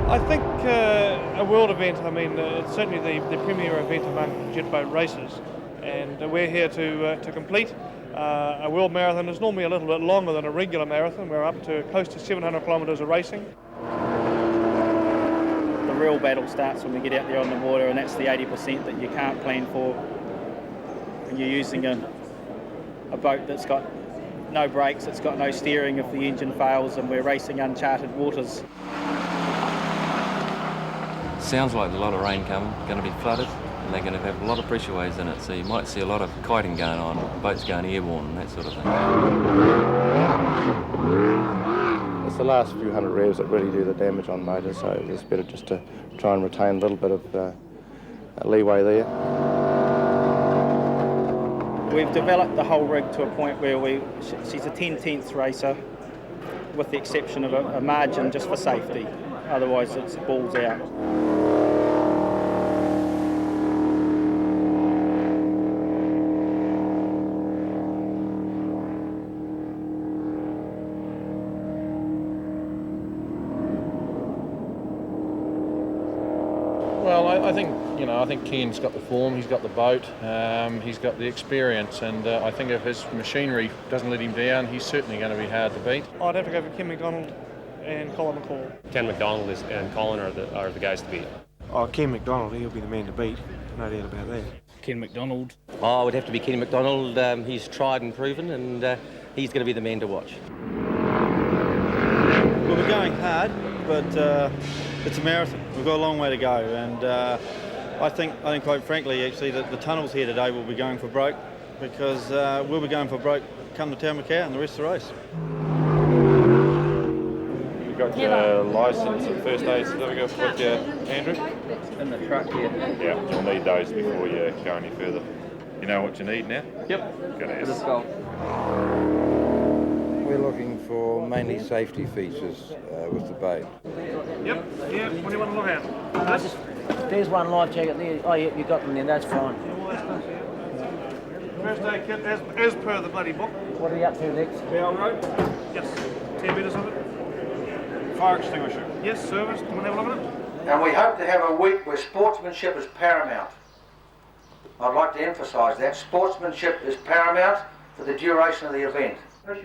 I think a world event, I mean, it's certainly the premier event among jet boat races, and we're here to complete. A world marathon is normally a little bit longer than a regular marathon. We're up to close to 700 kilometres of racing. The real battle starts when we get out there on the water, and that's the 80% that you can't plan for when you're using a boat that's got no brakes, it's got no steering if the engine fails, and we're racing uncharted waters. Sounds like a lot of rain coming, going to be flooded, and they're going to have a lot of pressure waves in it, so you might see a lot of kiting going on, boats going airborne and that sort of thing. It's the last few hundred revs that really do the damage on motors, so it's better just to try and retain a little bit of leeway there. We've developed the whole rig to a point where she's a 10/10 racer, with the exception of a margin just for safety. Otherwise it's balls out. Well, I think Ken's got the form, he's got the boat, he's got the experience, and I think if his machinery doesn't let him down, he's certainly going to be hard to beat. I'd have to go for Ken McDonald and Colin McCall. Ken McDonald and Colin are the guys to beat. Oh, Ken McDonald, he'll be the man to beat, no doubt about that. Ken McDonald. Oh, it would have to be Kenny McDonald. He's tried and proven, and he's going to be the man to watch. Well, we're going hard, but it's a marathon. We've got a long way to go, and I think quite frankly, actually, that the tunnels here today will be going for broke, because we'll be going for broke come to Town Macau and the rest of the race. You've got your licence and first aid certificate with you, Andrew? In the truck here. Yeah, you'll need those before you go any further. You know what you need now? Yep. Good as. Let's go. We're looking for mainly safety features with the boat. Yep, yeah, what do you want to look at? There's one life jacket there. Oh, yeah, you got them then, that's fine. First aid kit as per the bloody book. What are you up to next? Bell rope. Yes, 10 metres of it. Fire extinguisher. Yes, service. Do you want to have a look at it? And we hope to have a week where sportsmanship is paramount. I'd like to emphasise that. Sportsmanship is paramount for the duration of the event.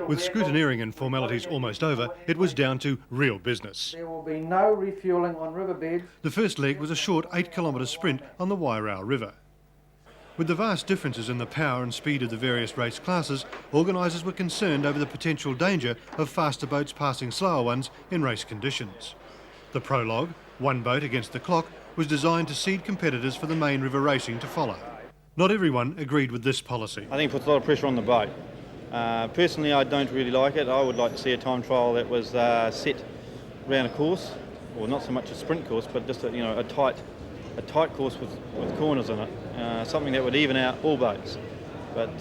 With scrutineering and formalities almost over, it was down to real business. There will be no refuelling on riverbeds. The first leg was a short 8-kilometre sprint on the Wairau River. With the vast differences in the power and speed of the various race classes, organisers were concerned over the potential danger of faster boats passing slower ones in race conditions. The prologue, one boat against the clock, was designed to seed competitors for the main river racing to follow. Not everyone agreed with this policy. I think it puts a lot of pressure on the boat. Personally, I don't really like it. I would like to see a time trial that was set around a course, or not so much a sprint course, but just a tight course with corners in it. Something that would even out all boats. But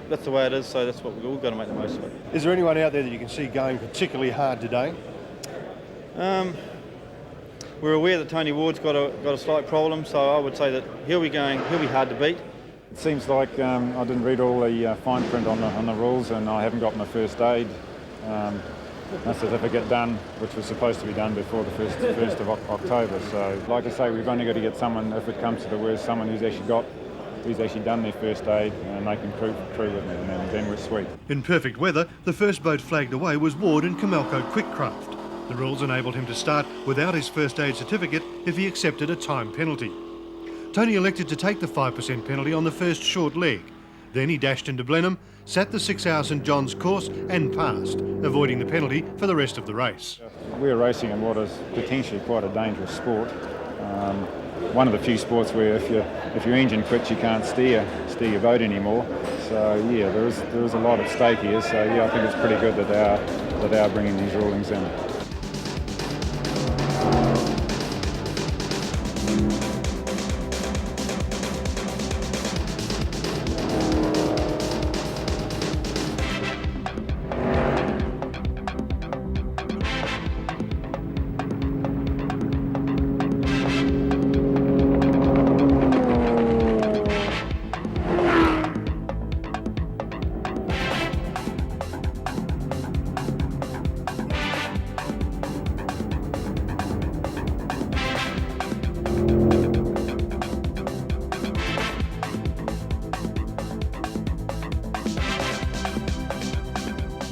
that's the way it is, so that's what we've all got to make the most of it. Is there anyone out there that you can see going particularly hard today? We're aware that Tony Ward's got a slight problem, so I would say that he'll be hard to beat. It seems like I didn't read all the fine print on the rules, and I haven't gotten my first aid certificate done, which was supposed to be done before the 1st of October. So, like I say, we've only got to get someone, if it comes to the worst, someone who's actually done their first aid, and they can crew with me, and then we're sweet. In perfect weather, the first boat flagged away was Ward and Camelco Quickcraft. The rules enabled him to start without his first aid certificate if he accepted a time penalty. Tony elected to take the 5% penalty on the first short leg. Then he dashed into Blenheim, sat the 6-hour St John's course and passed, avoiding the penalty for the rest of the race. We're racing in what is potentially quite a dangerous sport. One of the few sports where if your engine quits, you can't steer your boat anymore. So yeah, there is a lot at stake here. So yeah, I think it's pretty good that they are bringing these rulings in.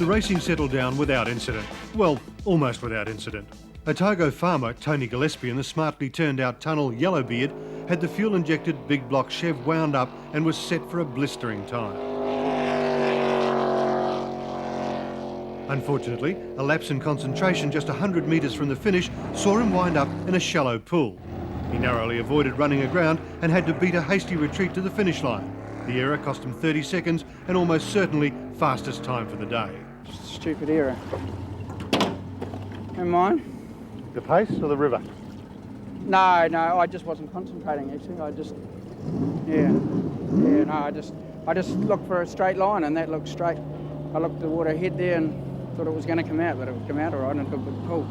The racing settled down without incident. Well, almost without incident. Otago farmer Tony Gillespie in the smartly turned out tunnel Yellowbeard had the fuel-injected big block Chev wound up and was set for a blistering time. Unfortunately, a lapse in concentration just 100 metres from the finish saw him wind up in a shallow pool. He narrowly avoided running aground and had to beat a hasty retreat to the finish line. The error cost him 30 seconds and almost certainly fastest time for the day. Stupid error. Never mind. The pace or the river? No, I just wasn't concentrating actually. I just looked for a straight line and that looked straight. I looked at the water ahead there and thought it was going to come out, but it would come out all right and it took a big pull.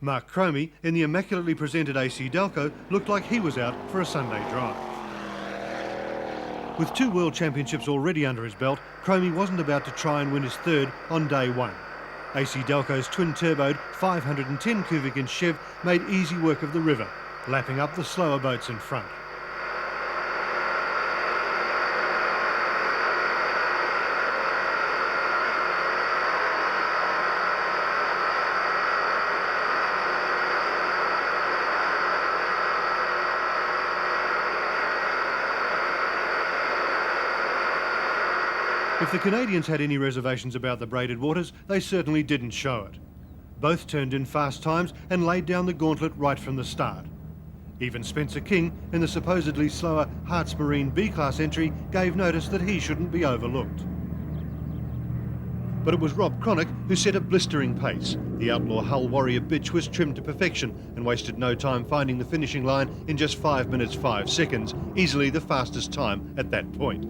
Mark Cromie, in the immaculately presented AC Delco, looked like he was out for a Sunday drive. With 2 World Championships already under his belt, Cromie wasn't about to try and win his third on day one. AC Delco's twin-turboed 510 cubic inch Chev made easy work of the river, lapping up the slower boats in front. If the Canadians had any reservations about the braided waters, they certainly didn't show it. Both turned in fast times and laid down the gauntlet right from the start. Even Spencer King, in the supposedly slower Hearts Marine B-class entry, gave notice that he shouldn't be overlooked. But it was Rob Cronick who set a blistering pace. The outlaw Hull Warrior bitch was trimmed to perfection and wasted no time finding the finishing line in just 5 minutes 5 seconds, easily the fastest time at that point.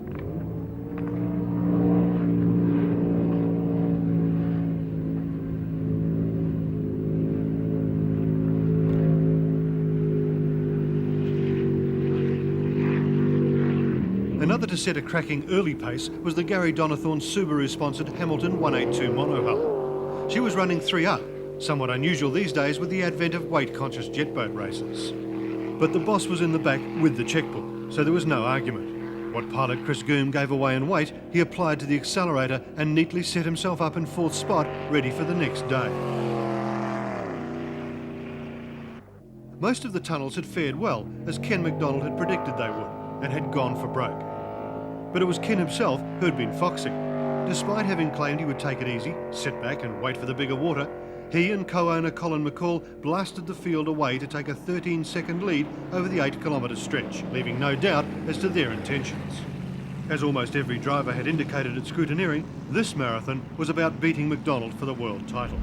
Another to set a cracking early pace was the Gary Donathorne Subaru-sponsored Hamilton 182 monohull. She was running 3 up, somewhat unusual these days with the advent of weight-conscious jet boat races. But the boss was in the back with the checkbook, so there was no argument. What pilot Chris Goom gave away in weight, he applied to the accelerator and neatly set himself up in 4th spot, ready for the next day. Most of the tunnels had fared well, as Ken MacDonald had predicted they would, and had gone for broke. But it was Ken himself who had been foxy. Despite having claimed he would take it easy, sit back and wait for the bigger water, he and co-owner Colin McCall blasted the field away to take a 13-second lead over the 8-kilometre stretch, leaving no doubt as to their intentions. As almost every driver had indicated at scrutineering, this marathon was about beating McDonald for the world title.